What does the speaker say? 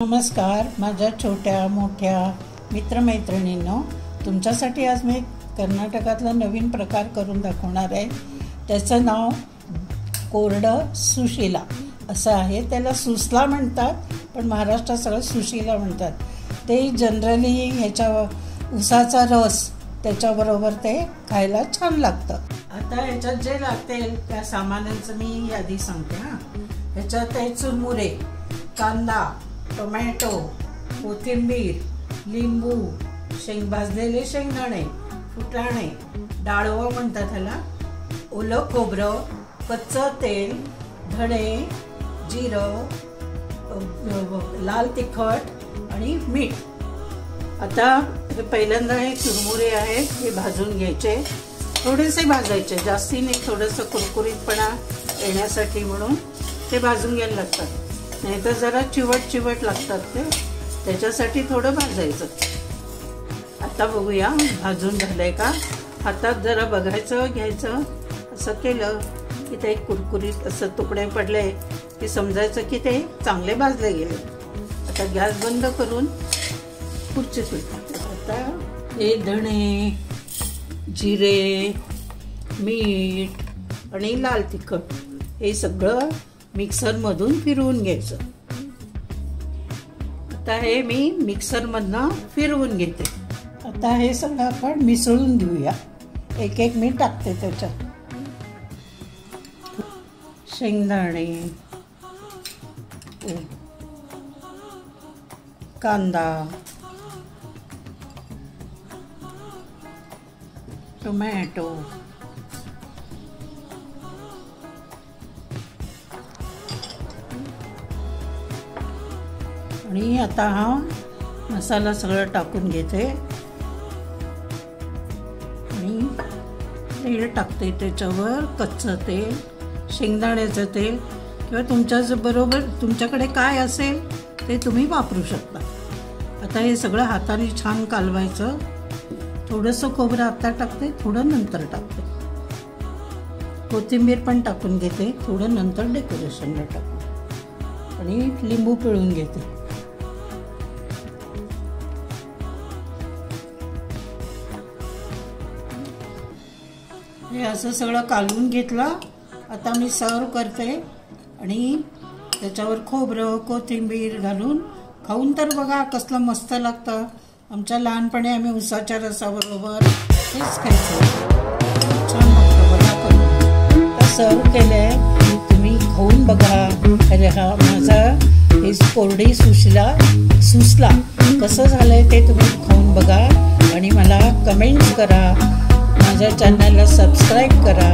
नमस्कार माझ्या छोट्या मोठ्या मित्रमैत्रिणींनो, तुमच्यासाठी आज मी कर्नाटकातला नवीन प्रकार करून दाखवणार आहे। त्याचं नाव कोरडं सुशिला असं आहे। त्याला सुसला म्हणतात, पण महाराष्ट्रात सगळं सुशिला म्हणतात। ते जनरली ह्याच्या उसाचा रस त्याच्याबरोबर ते खायला छान लागतं। आता ह्याच्यात जे लागतील त्या सामानांचं मी यादी सांगते। ह्याच्यात आहे चुरमुरे, कांदा, टोमॅटो, कोथिंबीर, लिंबू, भाजलेले शेंगदाणे, फुटाणे, डाळवा म्हणतात ह्याला, ओलं खोबरं, कच्चं तेल, धणे, जिरं, लाल तिखट आणि मीठ। आता पहिल्यांदा हे चुरमुरे आहेत, हे भाजून घ्यायचे, थोडेसे भाजायचे, जास्ती नाही, थोडंसं कुरकुरीतपणा येण्यासाठी म्हणून ते भाजून घ्यायला लागतात। नाही तर जरा चिवट लागतात ते, त्याच्यासाठी थोडं भाजायचं। आता बघूया भाजून झालंय का। हातात जरा बघायचं, घ्यायचं, असं केलं की ते कुरकुरीत असं तुकडे पडले की समजायचं की ते चांगले भाजले गेले। आता गॅस बंद करून पुढचे टाकतात। आता हे धणे, जिरे, मीठ आणि लाल तिखट हे सगळं मिक्सरमधून फिरवून घ्यायचं। आता हे मी मिक्सरमधनं फिरवून घेते। आता हे सगळं आपण मिसळून घेऊया। एक एक मी टाकते त्याच्यात। शेंगदाणे, कांदा, टोमॅटो, आणि आता हा मसाला सगळं टाकून घेते आणि तेल टाकते त्याच्यावर, कच्चं तेल, शेंगदाण्याचं तेल किंवा तुमच्याकडे काय असेल ते तुम्ही वापरू शकता। आता हे सगळं हाताने छान कालवायचं। थोडंसं खोबरं आता टाकते, थोडं नंतर टाकते। कोथिंबीर पण टाकून घेते, थोडं नंतर डेकोरेशनला टाकते, आणि लिंबू पिळून घेते। हे असं सगळं कालवून घेतलं। आता मी सर्व करते आणि त्याच्यावर खोबरं, कोथिंबीर घालून खाऊन तर बघा कसलं मस्त लागतं। आमच्या लहानपणी आम्ही उसाच्या रसाबरोबर हेच खायचो, छान लागतं बघा करून। तर सर्व केलंय, तुम्ही खाऊन बघा। अरे हा माझा हे कोरडी सुसला कसं झालंय ते तुम्ही खाऊन बघा आणि मला कमेंट्स करा। माझ्या चॅनलला सबस्क्राईब करा।